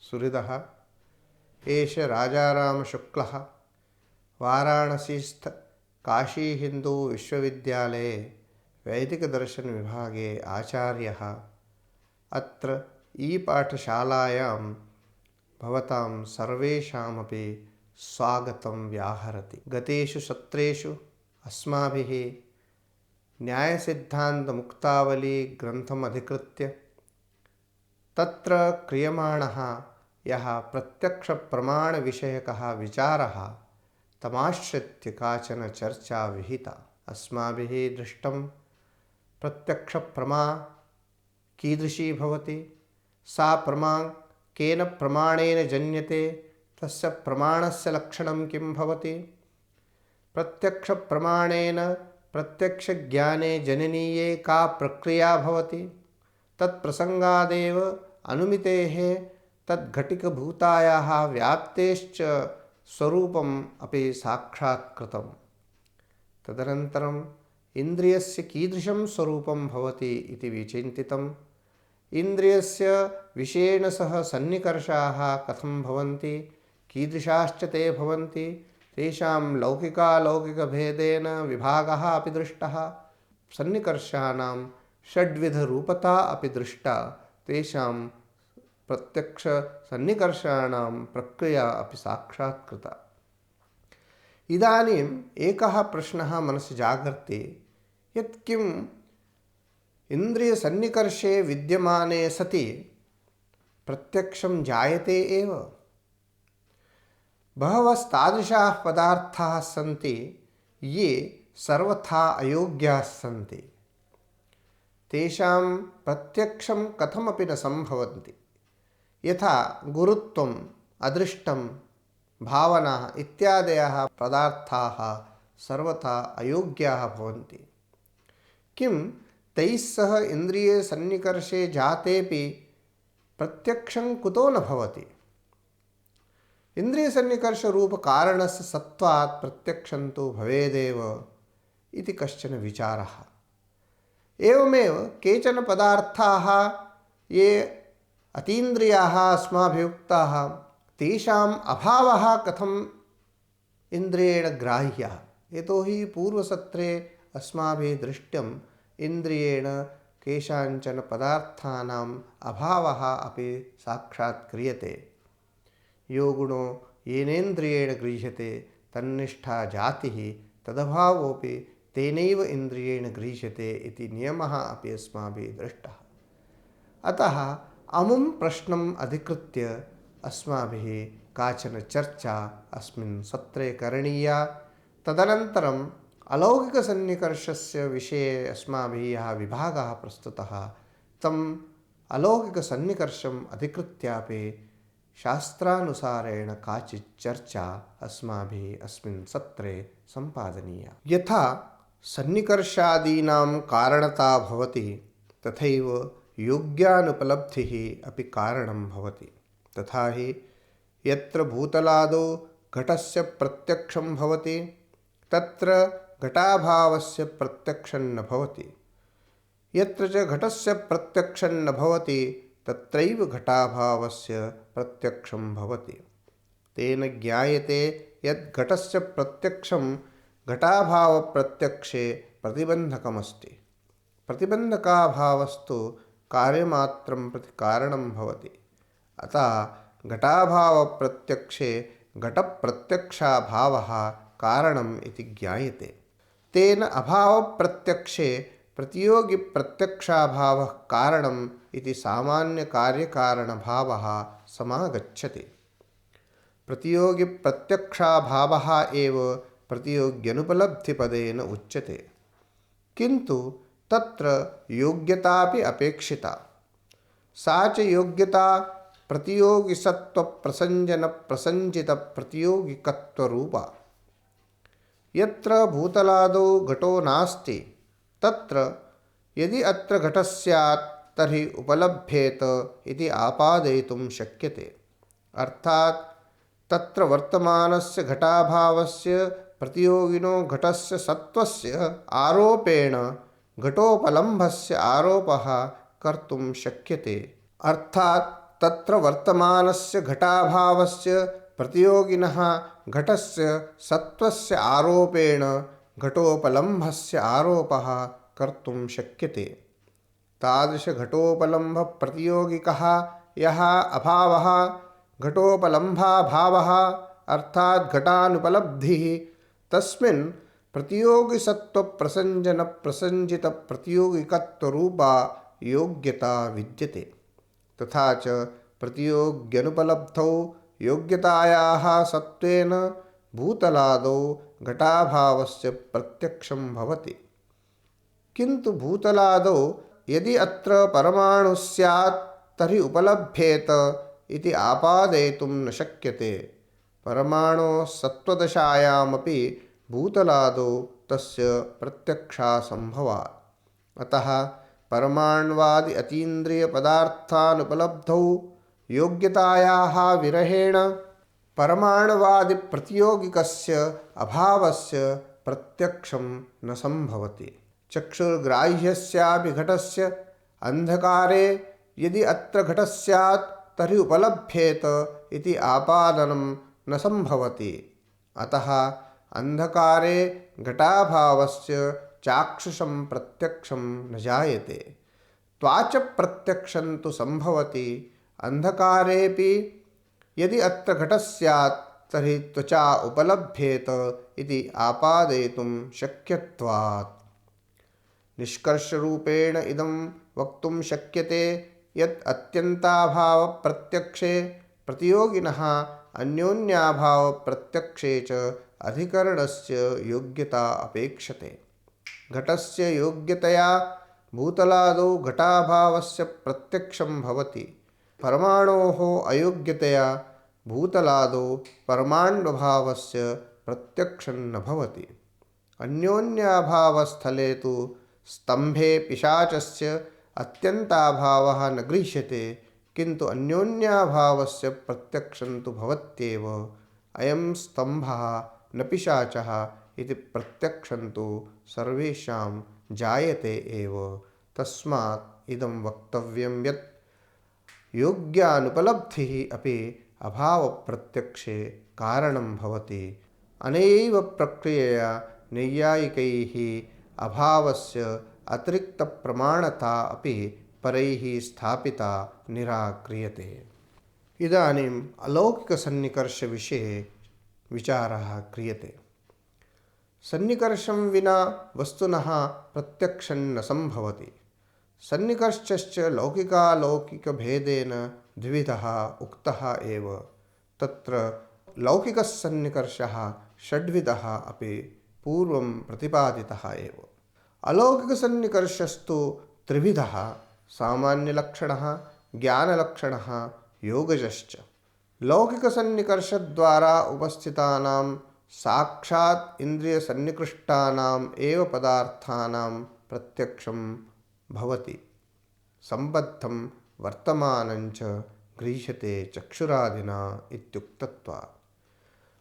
सुहृदः एष राजारामशुक्लः वाराणसीस्थ काशीहिन्दूविश्वविद्यालये वैदिकदर्शनविभागे आचार्यः। अत्र पाठशालायां भवतां सर्वेषामपि स्वागतं व्याहरति। गतेषु सत्रेषु अस्माभिः न्यायसिद्धान्तमुक्तावली ग्रन्थम् अधिकृत्य तत्र क्रियमाणः यः प्रत्यक्षप्रमाणविषयकः विचारः तमाश्रित्य काचन चर्चा विहिता। अस्माभिः दृष्टं प्रत्यक्षप्रमा कीदृशी भवति, सा प्रमा केन प्रमाणेन जन्यते, तस्य प्रमाणस्य लक्षणं किं भवति, प्रत्यक्षप्रमाणेन प्रत्यक्षज्ञाने जननीये का प्रक्रिया भवति, तत्प्रसङ्गादेव अनुमितेः तद्घटिकभूतायाः व्याप्तेश्च स्वरूपम् अपि साक्षात्कृतम्। तदनन्तरम् इन्द्रियस्य कीदृशं स्वरूपं भवति इति विचिन्तितम्। इन्द्रियस्य विषयेण सह सन्निकर्षाः कथं भवन्ति, कीदृशाश्च ते भवन्ति, तेषां लौकिकालौकिकभेदेन विभागः अपि दृष्टः, सन्निकर्षाणां षड्विधरूपता अपि दृष्टा, तेषां प्रत्यक्षसन्निकर्षाणां प्रक्रिया अपि साक्षात्कृता। इदानीम् एकः प्रश्नः मनसि जागर्ति यत् किम् इन्द्रियसन्निकर्षे विद्यमाने सति प्रत्यक्षं जायते एव। बहवस्तादृशाः पदार्थाः सन्ति ये सर्वथा अयोग्याः सन्ति, तेषां प्रत्यक्षं कथमपि न सम्भवन्ति। यथा गुरुत्वम्, अदृष्टं, भावना इत्यादयः पदार्थाः सर्वथा अयोग्याः भवन्ति। किं तैः सह इन्द्रियसन्निकर्षे जातेपि प्रत्यक्षं कुतो न भवति? इन्द्रियसन्निकर्षरूपकारणस्य सत्त्वात् प्रत्यक्षं तु भवेदेव इति कश्चन विचारः। एवमेव केचन पदार्थाः ये अतीन्द्रियाः अस्माभियुक्ताः, तेषाम् अभावः कथम् इन्द्रियेण ग्राह्यः? यतोहि पूर्वसत्रे अस्माभिः दृष्टम् इन्द्रियेण केषाञ्चन पदार्थानाम् अभावः अपि साक्षात् क्रियते। यो गुणो येनेन्द्रियेण गृह्यते तन्निष्ठा जातिः तदभावोऽपि तेनैव इन्द्रियेण गृह्यते इति नियमः अपि अस्माभिः दृष्टः। अतः अमुं प्रश्नम् अधिकृत्य अस्माभिः काचन चर्चा अस्मिन् सत्रे करणीया। तदनन्तरम् अलौकिकसन्निकर्षस्य विषये अस्माभिः यः विभागः प्रस्तुतः, तम् अलौकिकसन्निकर्षम् अधिकृत्यापि शास्त्रानुसारेण काचित् चर्चा अस्माभिः अस्मिन् सत्रे सम्पादनीया। यथा सन्निकर्षादीनां कारणता भवति, तथैव योग्यानुपलब्धिः अपि कारणं भवति। तथा हि यत्र भूतलादौ घटस्य प्रत्यक्षं भवति, तत्र घटाभावस्य प्रत्यक्षं न भवति। यत्र च घटस्य प्रत्यक्षं न भवति, तत्रैव घटाभावस्य प्रत्यक्षं भवति। तेन ज्ञायते यत् घटस्य प्रत्यक्षं घटाभावप्रत्यक्षे प्रतिबन्धकमस्ति। प्रतिबन्धकाभावस्तु कार्यमात्रं प्रति कारणं भवति। अतः घटाभावप्रत्यक्षे घटप्रत्यक्षाभावः कारणम् इति ज्ञायते। तेन अभावप्रत्यक्षे प्रतियोगिप्रत्यक्षाभावः कारणम् इति सामान्यकार्यकारणभावः समागच्छति। प्रतियोगिप्रत्यक्षाभावः एव प्रतियोग्यनुपलब्धिपदेन उच्यते। किन्तु तत्र योग्यतापि अपेक्षिता। सा च योग्यता प्रतियोगिसत्त्वप्रसञ्जनप्रसञ्जितप्रतियोगिकत्वरूपा। यत्र भूतलादौ घटो नास्ति, तत्र यदि अत्र घटः स्यात् तर्हि उपलभ्येत इति आपादयितुं शक्यते। अर्थात् तत्र वर्तमानस्य घटाभावस्य प्रतियोगिनो घटस्य सत्त्वस्य आरोपेण घटोपलम्भस्य आरोपः कर्तुं शक्यते। अर्थात् तत्र वर्तमानस्य घटाभावस्य प्रतियोगिनः घटस्य सत्त्वस्य आरोपेण घटोपलम्भस्य आरोपः कर्तुं शक्यते। तादृशघटोपलम्भप्रतियोगिकः यः अभावः घटोपलम्भाभावः अर्थात् घटानुपलब्धिः तस्मिन् प्रतियोगिसत्त्वप्रसञ्जनप्रसञ्जितप्रतियोगिकत्वरूपा योग्यता विद्यते। तथा च प्रतियोग्यनुपलब्धौ योग्यतायाः सत्त्वेन भूतलादौ घटाभावस्य प्रत्यक्षं भवति। किन्तु भूतलादौ यदि अत्र परमाणुः स्यात् तर्हि उपलभ्येत इति आपादयितुं न शक्यते। परमाणोः सत्त्वदशायामपि भूतलादौ तस्य प्रत्यक्षासम्भवात्। अतः परमाण्वादि अतीन्द्रियपदार्थानुपलब्धौ योग्यतायाः विरहेण परमाणुवादिप्रतियोगिकस्य अभावस्य प्रत्यक्षं न संभवति। चक्षुर्ग्राह्यस्यापि घटस्य अन्धकारे यदि अत्र घटः स्यात् तर्हि उपलभ्येत इति आपादनं न संभवति। अतः अन्धकारे घटाभावस्य चाक्षुषं प्रत्यक्षं न जायते। त्वाच प्रत्यक्षं तु संभवति। अन्धकारेऽपि यदि अत्र घटः स्यात् तर्हि त्वचा उपलभ्येत इति आपादयितुं शक्यत्वात्। निष्कर्षरूपेण इदं वक्तुं शक्यते यत् अत्यन्ताभावप्रत्यक्षे प्रतियोगिनः अन्योन्याभावप्रत्यक्षे च अधिकरणस्य योग्यता अपेक्षते। घटस्य योग्यतया भूतलादौ घटाभावस्य प्रत्यक्षं भवति। परमाणोः अयोग्यतया भूतलादौ परमाण्वभावस्य प्रत्यक्षं न भवति। अन्योन्याभावस्थले तु स्तम्भे पिशाचस्य अत्यन्ताभावः न गृह्यते, किन्तु अन्योन्याभावस्य प्रत्यक्षं तु भवत्येव। अयं स्तम्भः न पिशाचः इति प्रत्यक्षं तु सर्वेषां जायते एव। तस्मात् इदं वक्तव्यं यत् योग्यानुपलब्धिः अपि अभावप्रत्यक्षे कारणं भवति। अनैव प्रक्रियया नैयायिकैः अभावस्य अतिरिक्तप्रमाणता अपि परैः स्थापिता निराक्रियते। इदानीम् अलौकिकसन्निकर्षविषये विचारः क्रियते। सन्निकर्षं विना वस्तुनः प्रत्यक्षं न संभवति। सन्निकर्षश्च लौकिकालौकिकभेदेन द्विविधः उक्तः एव। तत्र लौकिकसन्निकर्षः षड्विधः अपि पूर्वं प्रतिपादितः एव। अलौकिकसन्निकर्षस्तु त्रिविधः: सामान्यलक्षणः, ज्ञानलक्षणः, योगजश्च। लौकिकसन्निकर्षद्वारा उपस्थितानां साक्षात् इन्द्रियसन्निकृष्टानाम् एव पदार्थानां प्रत्यक्षं भवति। सम्बद्धं वर्तमानञ्च गृह्यते चक्षुरादिना इत्युक्तत्वात्।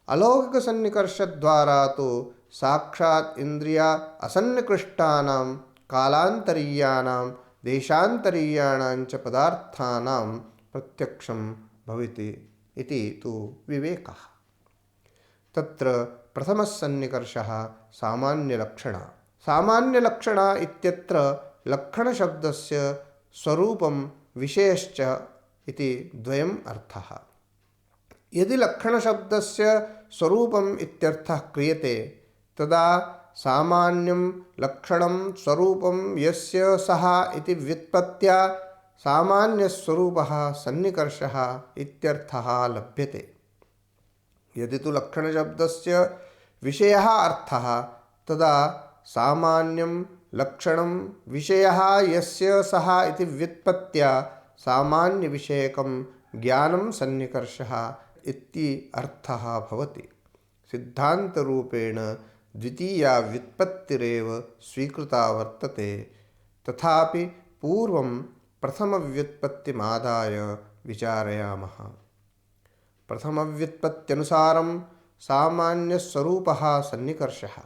अलौकिकसन्निकर्षद्वारा तु साक्षात् इन्द्रिया असन्निकृष्टानां कालान्तरीयाणां देशान्तरीयाणां च पदार्थानां प्रत्यक्षं भवति इति तु विवेकः। तत्र प्रथमसन्निकर्षः सामान्यलक्षणः। सामान्यलक्षणः इत्यत्र लक्षणशब्दस्य स्वरूपं विशेषश्च इति द्वयम् अर्थः। यदि लक्षणशब्दस्य स्वरूपम् इत्यर्थः क्रियते तदा सामान्यं लक्षणं स्वरूपं यस्य सः इति व्युत्पत्त्या सामान्यस्वरूपः सन्निकर्षः इत्यर्थः लभ्यते। यदि तु लक्षणशब्दस्य विषयः अर्थः तदा सामान्यं लक्षणं विषयः यस्य सः इति व्युत्पत्त्या सामान्यविषयकं ज्ञानं सन्निकर्षः इति अर्थः भवति। सिद्धान्तरूपेण द्वितीया व्युत्पत्तिरेव स्वीकृता वर्तते। तथापि पूर्वं प्रथमव्युत्पत्तिमादाय विचारयामः। प्रथमव्युत्पत्त्यनुसारं सामान्यस्वरूपः सन्निकर्षः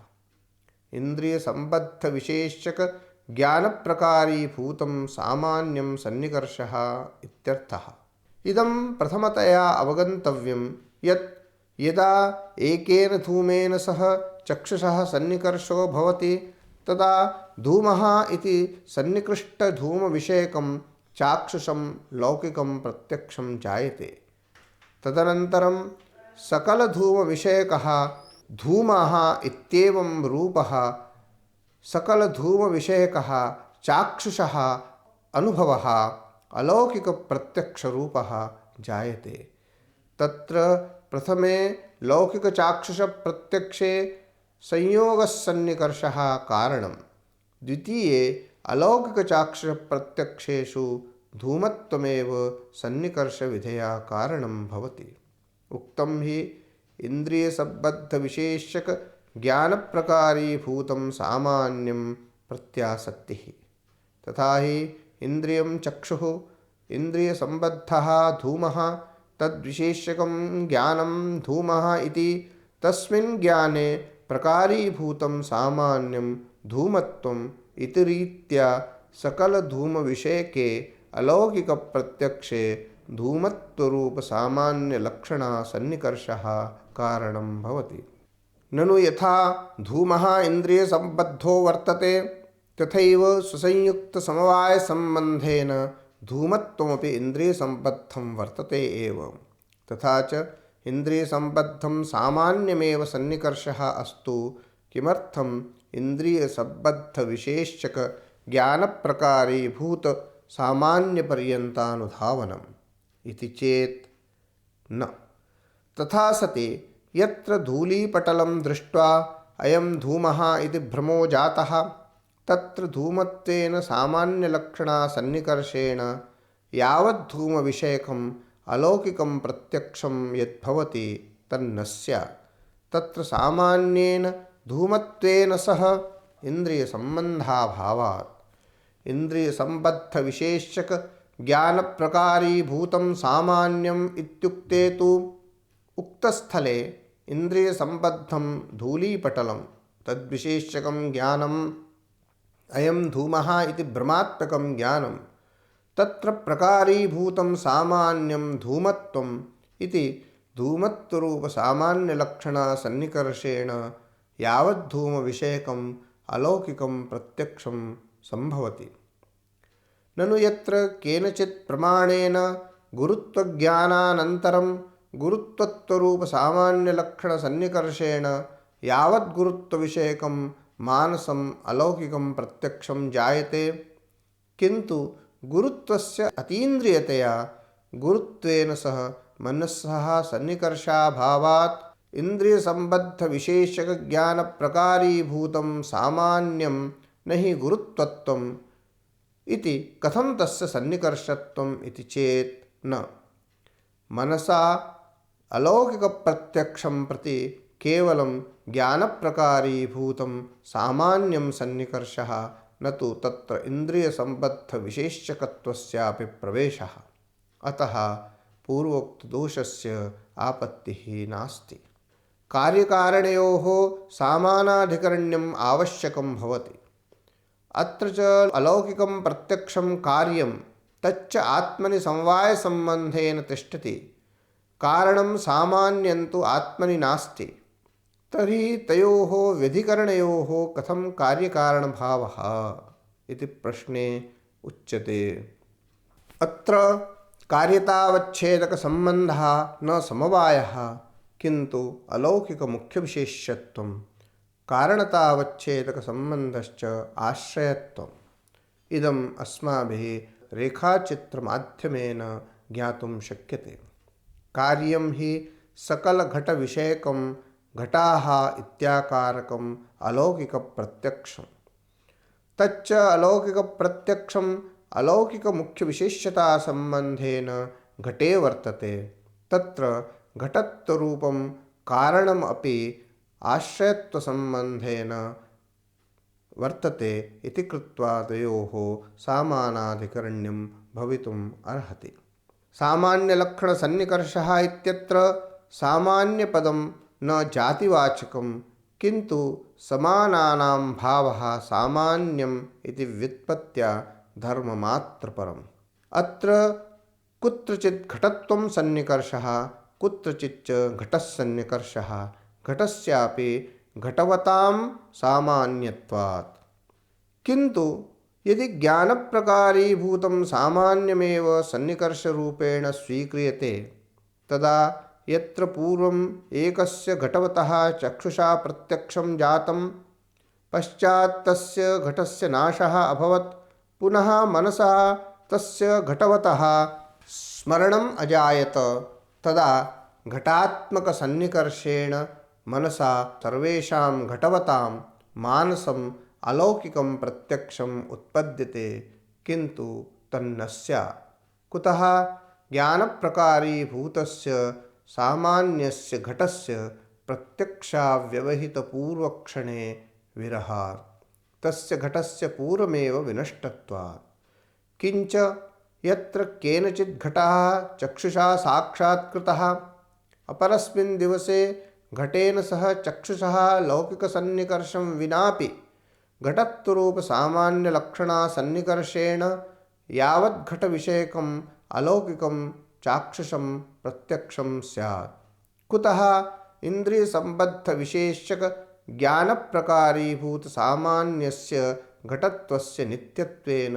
इन्द्रियसम्बद्धविशेषकज्ञानप्रकारीभूतं सामान्यं सन्निकर्षः इत्यर्थः। इदं प्रथमतया अवगन्तव्यं यत् यदा एकेन धूमेन सह चक्षुषः सन्निकर्षो भवति तदा धूमः इति सन्निकृष्टधूमविषयकं चाक्षुषं लौकिकं प्रत्यक्षं जायते। तदनन्तरं सकलधूमविषयकः धूमः इत्येवं रूपः सकलधूमविषयकः चाक्षुषः अनुभवः अलौकिकप्रत्यक्षरूपः जायते। तत्र प्रथमे लौकिकचाक्षुषप्रत्यक्षे संयोगसन्निकर्षः कारणं, द्वितीये अलौकिकचाक्षुषप्रत्यक्षेषु धूमत्वमेव सन्निकर्षविधेया कारणं भवति। उक्तं हि इन्द्रियसम्बद्धविशेषकज्ञानप्रकारीभूतं सामान्यं प्रत्यासत्तिः। तथा हि इन्द्रियं चक्षुः इन्द्रियसम्बद्धः धूमः तद्विशेषकं ज्ञानं धूमः इति तस्मिन् ज्ञाने प्रकारीभूतं सामान्यं धूमत्वम् इति रीत्या सकलधूमविषयके अलौकिकप्रत्यक्षे धूमत्वरूपसामान्यलक्षणसन्निकर्षः कारणं भवति। ननु यथा धूमः इन्द्रियसम्बद्धो वर्तते तथैव सुसंयुक्तसमवायसम्बन्धेन धूमत्वमपि इन्द्रियसम्बद्धं वर्तते एव। तथा च इन्द्रियसम्बद्धं सामान्यमेव सन्निकर्षः अस्तु किमर्थम् इन्द्रियसम्बद्धविशेषकज्ञानप्रकारीभूत सामान्यपर्यन्तानुधावनम् इति चेत् न। तथा सति यत्र धूलीपटलं दृष्ट्वा अयं धूमः इति भ्रमो जातः तत्र धूमत्वेन सामान्यलक्षणासन्निकर्षेण यावद्धूमविषयकम् अलौकिकं प्रत्यक्षं यद्भवति तन्न स्यात्। तत्र सामान्येन धूमत्वेन सह इन्द्रियसम्बन्धाभावात् इन्द्रियसम्बद्धविशेषकज्ञानप्रकारीभूतं सामान्यम् इत्युक्ते तु उक्तस्थले इन्द्रियसम्बद्धं धूलीपटलं तद्विशेषकं ज्ञानम् अयं धूमः इति भ्रमात्मकं ज्ञानं तत्र प्रकारीभूतं सामान्यं धूमत्वम् इति धूमत्वरूपसामान्यलक्षणसन्निकर्षेण यावद्धूमविषयकम् अलौकिकं प्रत्यक्षं सम्भवति। ननु यत्र केनचित् प्रमाणेन गुरुत्वज्ञानानन्तरं गुरुत्वत्वरूपसामान्यलक्षणसन्निकर्षेण यावद्गुरुत्वविषयकं मानसम् अलौकिकं प्रत्यक्षं जायते, किन्तु गुरुत्वस्य अतीन्द्रियतया गुरुत्वेन सह मनसः सन्निकर्षाभावात् इन्द्रियसम्बद्धविशेषकज्ञानप्रकारीभूतं सामान्यं न हि गुरुत्वत्वम् इति कथं तस्य सन्निकर्षत्वम् इति चेत् न। मनसा अलौकिकप्रत्यक्षं प्रति केवलं ज्ञानप्रकारीभूतं सामान्यं सन्निकर्षः न तु तत्र इन्द्रियसम्बद्धविशेषकत्वस्यापि प्रवेशः। अतः पूर्वोक्तदोषस्य आपत्तिः नास्ति। कार्यकारणयोः सामानाधिकरण्यम् आवश्यकं भवति। अत्र च अलौकिकं प्रत्यक्षं कार्यं तच्च आत्मनि समवायसम्बन्धेन तिष्ठति। कारणं सामान्यं तु आत्मनि नास्ति। तर्हि तयोः व्यधिकरणयोः कथं कार्यकारणभावः इति प्रश्ने उच्यते। अत्र कार्यतावच्छेदकसम्बन्धः न समवायः किन्तु अलौकिकमुख्यविशेष्यत्वं, कारणतावच्छेदकसम्बन्धश्च आश्रयत्वम्। इदम् अस्माभिः रेखाचित्रमाध्यमेन ज्ञातुं शक्यते। कार्यं हि सकलघटविषयकं घटाः इत्याकारकम् अलौकिकप्रत्यक्षं। तच्च अलौकिकप्रत्यक्षम् अलौकिकमुख्यविशेष्यतासम्बन्धेन घटे वर्तते। तत्र घटत्वरूपं कारणम् अपि आश्रयत्वसम्बन्धेन वर्तते इति कृत्वा तयोः सामानाधिकरण्यं भवितुम् अर्हति। सामान्यलक्षणसन्निकर्षः इत्यत्र सामान्यपदं न जातिवाचकं किन्तु समानानां भावः सामान्यम् इति व्युत्पत्त्या धर्ममात्रपरम्। अत्र कुत्रचित् घटत्वं सन्निकर्षः कुत्रचिच्च घटस्सन्निकर्षः घटस्यापि घटवतां सामान्यत्वात्। किन्तु यदि ज्ञानप्रकारीभूतं सामान्यमेव सन्निकर्षरूपेण स्वीक्रियते तदा यत्र पूर्वम् एकस्य घटवतः चक्षुषा प्रत्यक्षं जातं पश्चात् तस्य घटस्य नाशः अभवत् पुनः मनसा तस्य घटवतः स्मरणम् अजायत तदा घटात्मकसन्निकर्षेण मनसा सर्वेषां घटवतां मानसम् अलौकिकं प्रत्यक्षम् उत्पद्यते किन्तु तन्न स्यात्। कुतः ज्ञानप्रकारीभूतस्य सामान्यस्य घटस्य प्रत्यक्षाव्यवहितपूर्वक्षणे विरहात् तस्य घटस्य पूर्वमेव विनष्टत्वात्। किंच यत्र केनचित् घटः चक्षुषा साक्षात्कृतः अपरस्मिन् दिवसे घटेन सह चक्षुषः लौकिकसन्निकर्षं विनापि घटत्वरूपसामान्यलक्षणासन्निकर्षेण यावद्घटविषयकम् अलौकिकं चाक्षुषं प्रत्यक्षं स्यात्। कुतः इन्द्रियसम्बद्धविशेषकज्ञानप्रकारीभूतसामान्यस्य घटत्वस्य नित्यत्वेन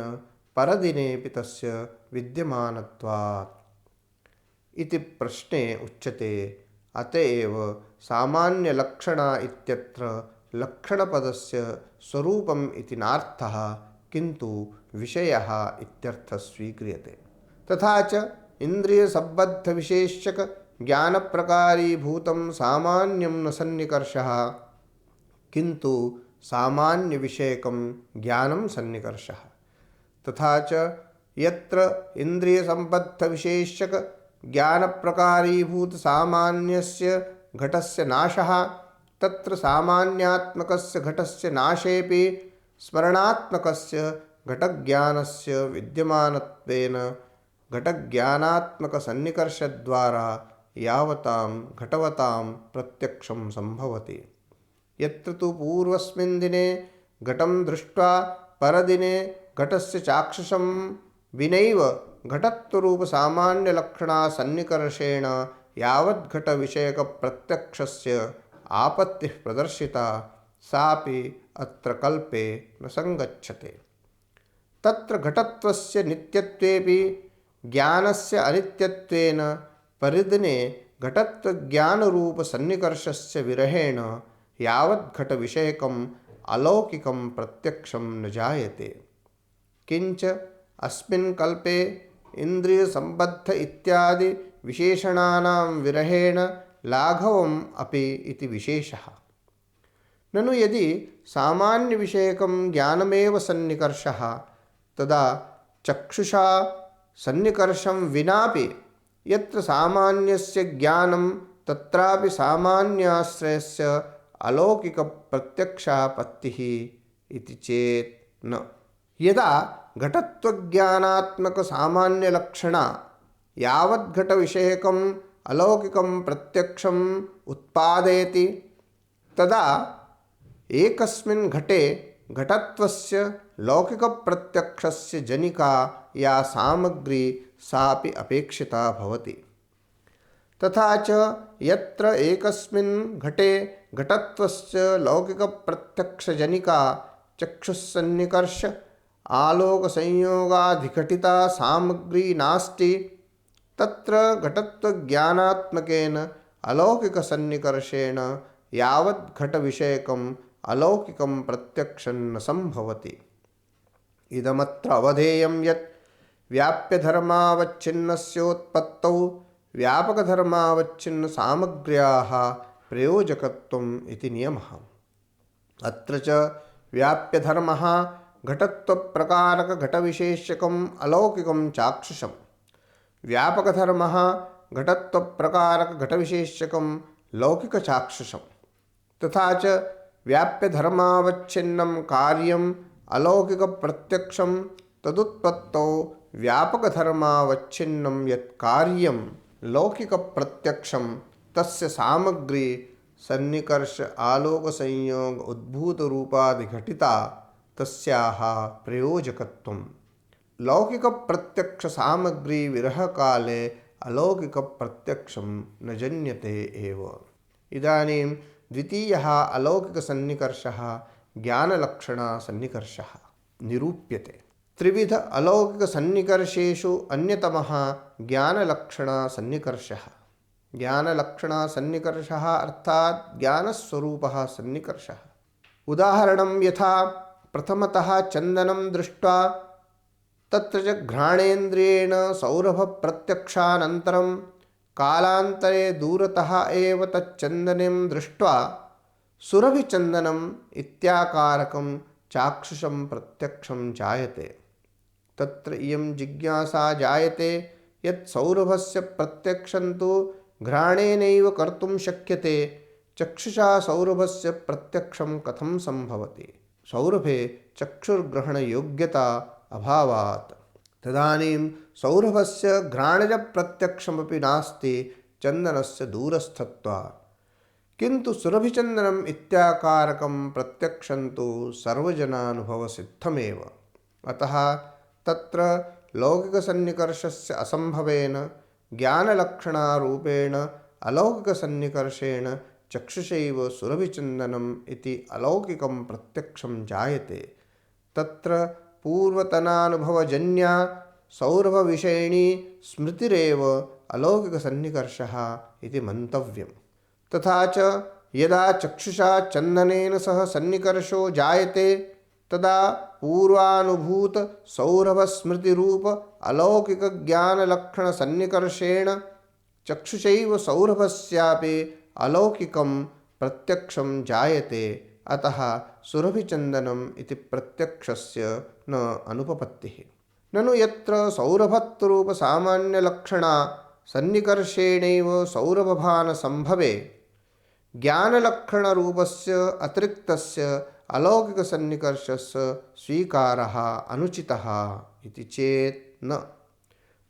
परदिनेऽपि तस्य विद्यमानत्वात् इति प्रश्ने उच्यते। अतएव सामान्यलक्षणा इत्यत्र लक्षणपदस्य स्वरूपम् इति नार्थः किन्तु विषयः इत्यर्थः स्वीक्रियते। तथा च इन्द्रियसम्बद्धविशेषकज्ञानप्रकारीभूतं सामान्यं न सन्निकर्षः किन्तु सामान्यविषयकं ज्ञानं सन्निकर्षः। तथा च यत्र इन्द्रियसम्बद्धविशेषकज्ञानप्रकारीभूतसामान्यस्य घटस्य नाशः तत्र सामान्यात्मकस्य घटस्य नाशेऽपि स्मरणात्मकस्य घटज्ञानस्य विद्यमानत्वेन घटज्ञानात्मकसन्निकर्षद्वारा यावतां घटवतां प्रत्यक्षं संभवति। यत्र तु पूर्वस्मिन् दिने घटं दृष्ट्वा परदिने घटस्य चाक्षुषं विनैव घटत्वरूपसामान्यलक्षणासन्निकर्षेण यावद्घटविषयकप्रत्यक्षस्य आपत्तिः प्रदर्शिता सापि अत्र कल्पे न संगच्छते। तत्र घटत्वस्य नित्यत्वेपि ज्ञानस्य अनित्यत्वेन परिदिने घटत्वज्ञानरूपसन्निकर्षस्य विरहेण यावद्घटविषयकम् अलौकिकं प्रत्यक्षं न जायते। किंच अस्मिन् कल्पे इन्द्रियसम्बद्ध इत्यादि विशेषणानां विरहेण लाघवम् अपि इति विशेषः। ननु यदि सामान्यविषयकं ज्ञानमेव सन्निकर्षः तदा चक्षुषा सन्निकर्षं विनापि यत्र सामान्यस्य ज्ञानं तत्रापि सामान्याश्रयस्य अलौकिकप्रत्यक्षापत्तिः इति चेत् न। यदा घटत्वज्ञानात्मकसामान्यलक्षणा यावद्घटविषयकम् अलौकिकं प्रत्यक्षम् उत्पादयति तदा एकस्मिन् घटे घटत्वस्य लौकिकप्रत्यक्षस्य जनिका या सामग्री सापि अपेक्षिता भवति। तथा च यत्र एकस्मिन् घटे घटत्वस्य लौकिकप्रत्यक्षजनिका चक्षुस्सन्निकर्ष आलोकसंयोगाधिघटिता सामग्री नास्ति तत्र घटत्वज्ञानात्मकेन अलौकिकसन्निकर्षेण यावद्घटविषयकम् अलौकिकं प्रत्यक्षं न संभवति। इदमत्र अवधेयं यत् व्याप्यधर्मावच्छिन्नस्योत्पत्तौ व्यापकधर्मावच्छिन्नसामग्र्याः प्रयोजकत्वम् इति नियमः। अत्र च व्याप्यधर्मः घटत्वप्रकारकघटविशेषकम् अलौकिकं चाक्षुषं व्यापकधर्मः घटत्वप्रकारकघटविशेषकं लौकिकचाक्षुषं तथा च व्याप्यधर्मावच्छिन्नं कार्यम् अलौकिकप्रत्यक्षं तदुत्पत्तौ व्यापकधर्मावच्छिन्नं यत् कार्यं लौकिकप्रत्यक्षं तस्य सामग्री सन्निकर्ष आलोकसंयोग उद्भूतरूपाधिघटिता तस्याः प्रयोजकत्वम् लौकिकप्रत्यक्षसामग्री विरहकाले अलौकिकप्रत्यक्षं न जन्यते एव। इदानीं द्वितीयः अलौकिकसन्निकर्षः ज्ञानलक्षणसन्निकर्षः निरूप्यते। त्रिविध अलौकिकसन्निकर्षेषु अन्यतमः ज्ञानलक्षणसन्निकर्षः। ज्ञानलक्षणसन्निकर्षः अर्थात् ज्ञानस्वरूपः सन्निकर्षः। उदाहरणं यथा प्रथमतः चन्दनं दृष्ट्वा तत्र च घ्राणेन्द्रियेण सौरभप्रत्यक्षानन्तरं कालान्तरे दूरतः एव तच्चन्दनं दृष्ट्वा सुरभिचन्दनम् इत्याकारकं चाक्षुषं प्रत्यक्षं जायते। तत्र इयं जिज्ञासा जायते यत् सौरभस्य प्रत्यक्षं तु घ्राणेनैव कर्तुं शक्यते, चक्षुषा सौरभस्य प्रत्यक्षं कथं सम्भवति? सौरभे चक्षुर्ग्रहणयोग्यता अभावात्। तदानीं सौरभस्य घ्राणजप्रत्यक्षमपि नास्ति चन्दनस्य दूरस्थत्वात्। किन्तु सुरभिचन्दनम् इत्याकारकं प्रत्यक्षं तु सर्वजनानुभवसिद्धमेव। अतः तत्र लौकिकसन्निकर्षस्य असम्भवेन ज्ञानलक्षणारूपेण अलौकिकसन्निकर्षेण चक्षुषैव सुरभिचन्दनम् इति अलौकिकं प्रत्यक्षं जायते। तत्र पूर्वतनानुभवजन्या सौरभविषयिणी स्मृतिरेव अलौकिकसन्निकर्षः इति मन्तव्यम्। तथा च यदा चक्षुषा चन्दनेन सह सन्निकर्षो जायते तदा पूर्वानुभूतसौरभस्मृतिरूप अलौकिकज्ञानलक्षणसन्निकर्षेण चक्षुषैव सौरभस्यापि अलौकिकं प्रत्यक्षं जायते। अतः सुरभिचन्दनम् इति प्रत्यक्षस्य न अनुपपत्तिः। ननु यत्र सौरभत्वरूपसामान्यलक्षणा सन्निकर्षेणैव सौरभभानसम्भवे ज्ञानलक्षणरूपस्य अतिरिक्तस्य अलौकिकसन्निकर्षस्य स्वीकारः अनुचितः इति चेत् न।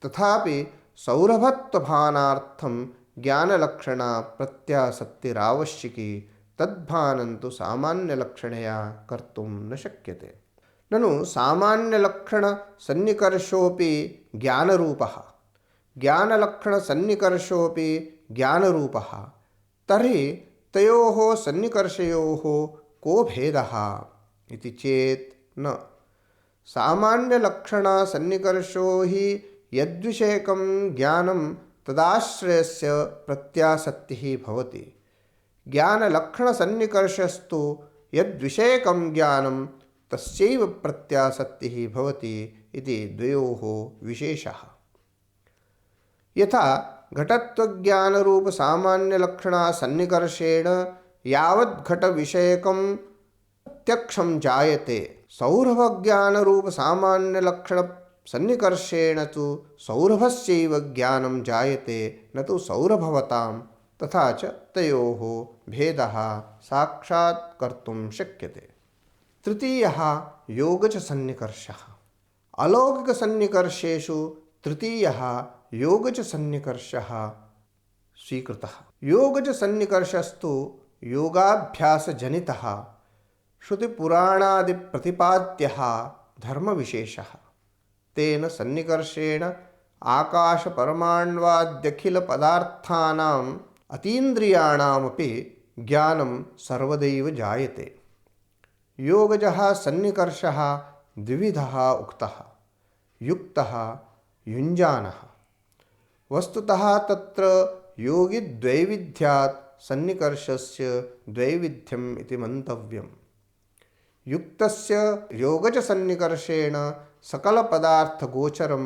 तथापि सौरभत्वभानार्थं ज्ञानलक्षणा प्रत्यासत्तिरावश्यकी, तद्भानं तु सामान्यलक्षणया कर्तुं न शक्यते। ननु सामान्यलक्षणसन्निकर्षोऽपि ज्ञानरूपः, ज्ञानलक्षणसन्निकर्षोऽपि ज्ञानरूपः। तर्हि तयोः सन्निकर्षयोः को भेदः इति चेत् न। सामान्यलक्षणसन्निकर्षो हि यद्विषयकं ज्ञानं तदाश्रयस्य प्रत्यासत्तिः भवति। ज्ञानलक्षणसन्निकर्षस्तु यद्विषयकं ज्ञानं तस्यैव प्रत्यासत्तिः भवति इति द्वयोः विशेषः। यथा घटत्वज्ञानरूपसामान्यलक्षणसन्निकर्षेण यावद्घटविषयकं प्रत्यक्षं जायते, सौरभज्ञानरूपसामान्यलक्षणसन्निकर्षेण तु सौरभस्यैव ज्ञानं जायते, न तु सौरभवतां। तथा च तयोः भेदः साक्षात् कर्तुं शक्यते। तृतीयः योगचसन्निकर्षः। अलौकिकसन्निकर्षेषु तृतीयः योगचसन्निकर्षः स्वीकृतः। योगचसन्निकर्षस्तु योगाभ्यासजनितः श्रुतिपुराणादिप्रतिपाद्यः धर्मविशेषः। तेन सन्निकर्षेण आकाशपरमाण्वाद्यखिलपदार्थानाम् अतीन्द्रियाणामपि ज्ञानं सर्वदैव जायते। योगजः सन्निकर्षः द्विविधः उक्तः, युक्तः युञ्जानः। वस्तुतः तत्र योगिद्वैविध्यात् सन्निकर्षस्य द्वैविध्यम् इति मन्तव्यम्। युक्तस्य योगजसन्निकर्षेण सकलपदार्थगोचरं